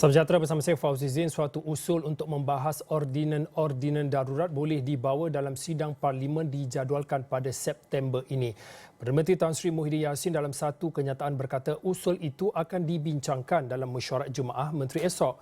Salam sejahtera bersama saya Fauzi Zain. Suatu usul untuk membahas ordinan darurat boleh dibawa dalam sidang Parlimen dijadualkan pada September ini. Perdana Menteri Tan Sri Muhyiddin Yassin dalam satu kenyataan berkata usul itu akan dibincangkan dalam mesyuarat Jumaah Menteri esok.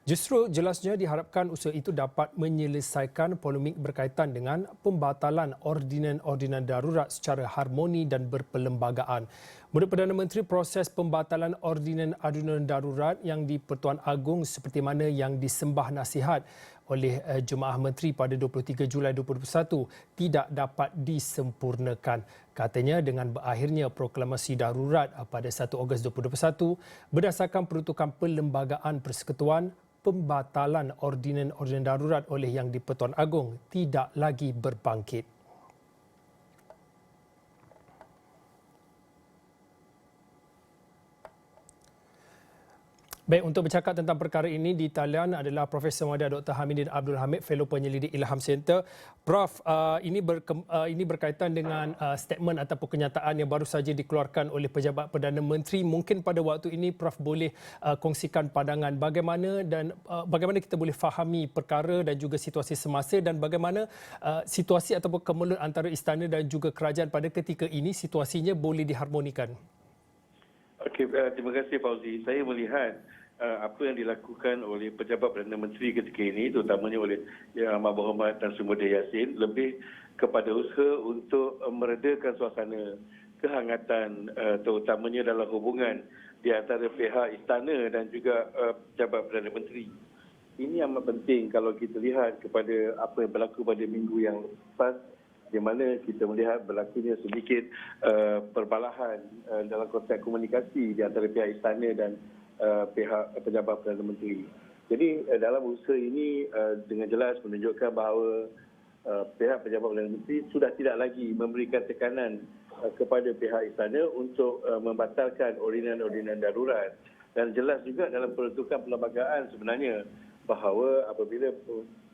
Justru jelasnya diharapkan usul itu dapat menyelesaikan polemik berkaitan dengan pembatalan ordinan darurat secara harmoni dan berperlembagaan. Menurut Perdana Menteri, proses pembatalan ordinan darurat yang di-Pertuan Agong seperti mana yang disembah nasihat oleh Jemaah Menteri pada 23 Julai 2021 tidak dapat disempurnakan. Katanya dengan berakhirnya proklamasi darurat pada 1 Ogos 2021 berdasarkan peruntukan Perlembagaan Persekutuan, pembatalan ordinan darurat oleh Yang di-Pertuan Agong tidak lagi berbangkit. Baik, untuk bercakap tentang perkara ini di talian adalah Profesor Muda Dr. Hamidin Abdul Hamid, Fellow Penyelidik Ilham Center. Prof, ini berkaitan dengan statement ataupun kenyataan yang baru saja dikeluarkan oleh Pejabat Perdana Menteri. Mungkin pada waktu ini Prof boleh kongsikan pandangan bagaimana kita boleh fahami perkara dan juga situasi semasa dan bagaimana situasi ataupun kemelut antara istana dan juga kerajaan pada ketika ini situasinya boleh diharmonikan. Okey, terima kasih Fauzi. Saya melihat apa yang dilakukan oleh Pejabat Perdana Menteri ketika ini, terutamanya oleh Yang Amat Berhormat Tan Sri Muhyiddin Yassin, lebih kepada usaha untuk meredakan suasana kehangatan, terutamanya dalam hubungan di antara pihak istana dan juga Pejabat Perdana Menteri. Ini amat penting kalau kita lihat kepada apa yang berlaku pada minggu yang lepas, di mana kita melihat berlakunya sedikit perbalahan dalam konteks komunikasi di antara pihak istana dan pihak Pejabat Perdana Menteri. Jadi dalam usaha ini dengan jelas menunjukkan bahawa pihak Pejabat Perdana Menteri sudah tidak lagi memberikan tekanan kepada pihak istana untuk membatalkan ordinan darurat. Dan jelas juga dalam peruntukan perlembagaan sebenarnya bahawa apabila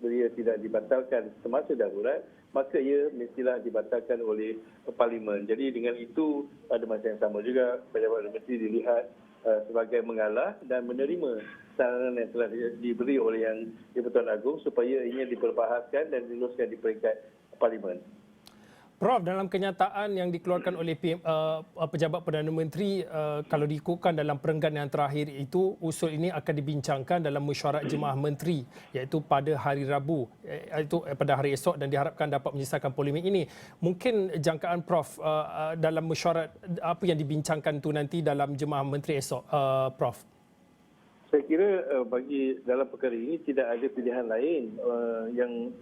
ia tidak dibatalkan semasa darurat, maka ia mestilah dibatalkan oleh Parlimen. Jadi dengan itu pada masa yang sama juga Pejabat Perdana Menteri dilihat sebagai mengalah dan menerima saranan yang telah diberi oleh Yang di-Pertuan Agong supaya ia diperbahaskan dan diluluskan di peringkat Parlimen. Prof, dalam kenyataan yang dikeluarkan oleh Pejabat Perdana Menteri, kalau diikutkan dalam perenggan yang terakhir itu, usul ini akan dibincangkan dalam mesyuarat Jemaah Menteri iaitu pada hari Rabu, iaitu pada hari esok dan diharapkan dapat menyelesaikan polemik ini. Mungkin jangkaan Prof dalam mesyuarat apa yang dibincangkan itu nanti dalam Jemaah Menteri esok, Prof? Saya kira bagi dalam perkara ini tidak ada pilihan lain yang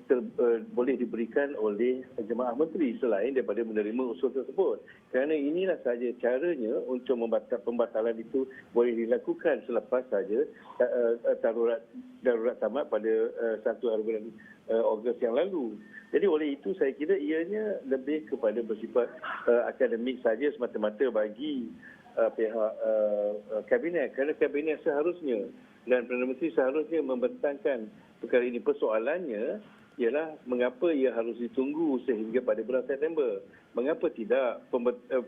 boleh diberikan oleh Jemaah Menteri selain daripada menerima usul tersebut. Kerana inilah sahaja caranya untuk pembatalan itu boleh dilakukan selepas saja darurat tamat pada 1 bulan Ogos yang lalu. Jadi oleh itu saya kira ianya lebih kepada bersifat akademik saja semata-mata bagi pihak kabinet, kerana kabinet seharusnya dan Perdana Menteri seharusnya membentangkan perkara ini. Persoalannya ialah mengapa ia harus ditunggu sehingga pada bulan September. Mengapa tidak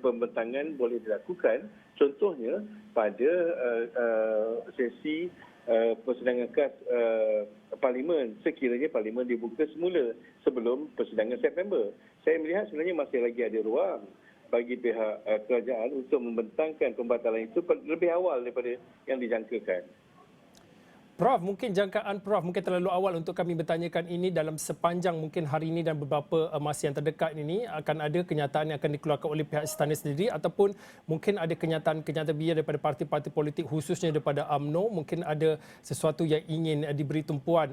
pembentangan boleh dilakukan contohnya pada sesi persidangan khas Parlimen sekiranya Parlimen dibuka semula sebelum persidangan September. Saya melihat sebenarnya masih lagi ada ruang bagi pihak kerajaan untuk membentangkan pembatalan itu lebih awal daripada yang dijangkakan. Prof, mungkin jangkaan Prof mungkin terlalu awal untuk kami bertanyakan ini. Dalam sepanjang mungkin hari ini dan beberapa masa yang terdekat ini akan ada kenyataan yang akan dikeluarkan oleh pihak istana sendiri ataupun mungkin ada kenyataan biar daripada parti-parti politik khususnya daripada UMNO, mungkin ada sesuatu yang ingin diberi tumpuan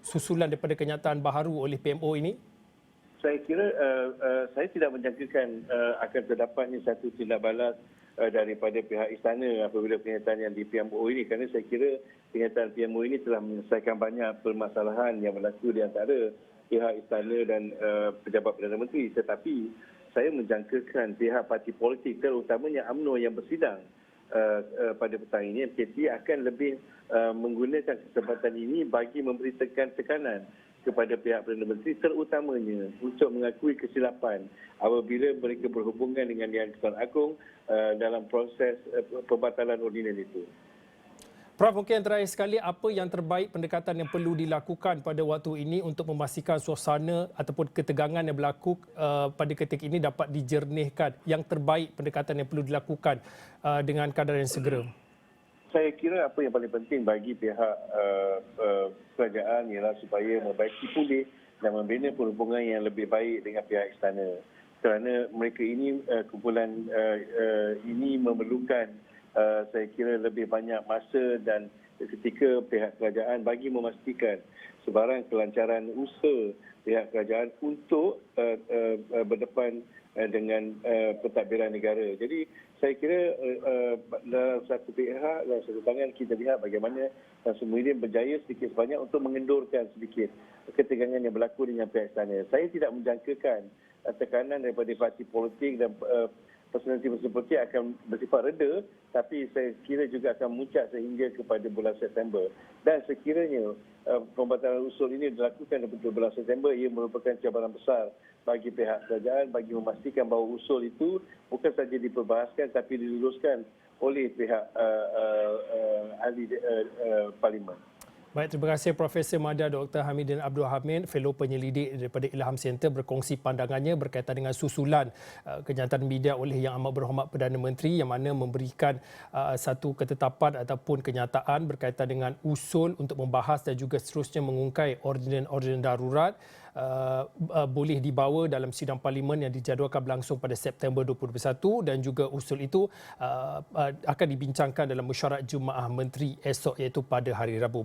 susulan daripada kenyataan baharu oleh PMO ini? Saya kira saya tidak menjangkakan akan terdapatnya satu tindak balas daripada pihak istana apabila kenyataan yang di PMO ini, kerana saya kira kenyataan PMO ini telah menyelesaikan banyak permasalahan yang berlaku di antara pihak istana dan Pejabat Perdana Menteri. Tetapi saya menjangkakan pihak parti politik terutamanya UMNO yang bersidang pada petang ini, MKT akan lebih menggunakan kesempatan ini bagi memberi tekanan kepada pihak Perdana Menteri terutamanya untuk mengakui kesilapan apabila mereka berhubungan dengan Yang di-Pertuan Agong dalam proses pembatalan ordinan itu. Prof, mungkin yang terakhir sekali, apa yang terbaik pendekatan yang perlu dilakukan pada waktu ini untuk memastikan suasana ataupun ketegangan yang berlaku pada ketika ini dapat dijernihkan? Yang terbaik pendekatan yang perlu dilakukan dengan kadar yang segera? Saya kira apa yang paling penting bagi pihak kerajaan ialah supaya membaiki pulih dan membina perhubungan yang lebih baik dengan pihak istana. Kerana mereka ini, kumpulan ini memerlukan saya kira lebih banyak masa dan ketika pihak kerajaan bagi memastikan sebarang kelancaran usaha pihak kerajaan untuk berdepan dengan pentadbiran negara. Jadi saya kira dalam satu pihak, dalam satu tangan kita lihat bagaimana Tan Sri Muhyiddin berjaya sedikit sebanyak untuk mengendurkan sedikit ketegangan yang berlaku dengan pihak istana. Saya tidak menjangkakan tekanan daripada parti politik dan personaliti politik akan bersifat reda, tapi saya kira juga akan memuncak sehingga kepada bulan September. Dan sekiranya pembatalan usul ini dilakukan pada bulan September, ia merupakan cabaran besar bagi pihak kerajaan bagi memastikan bahawa usul itu bukan saja diperbahaskan tapi diluluskan oleh pihak ahli parlimen. Baik, terima kasih Profesor Madya Dr. Hamidin Abdul Hamid, Fellow Penyelidik daripada Ilham Center berkongsi pandangannya berkaitan dengan susulan kenyataan media oleh Yang Amat Berhormat Perdana Menteri yang mana memberikan satu ketetapan ataupun kenyataan berkaitan dengan usul untuk membahas dan juga seterusnya mengungkai ordinan darurat boleh dibawa dalam sidang parlimen yang dijadualkan berlangsung pada September 2021 dan juga usul itu akan dibincangkan dalam mesyuarat Jumaah Menteri esok iaitu pada hari Rabu.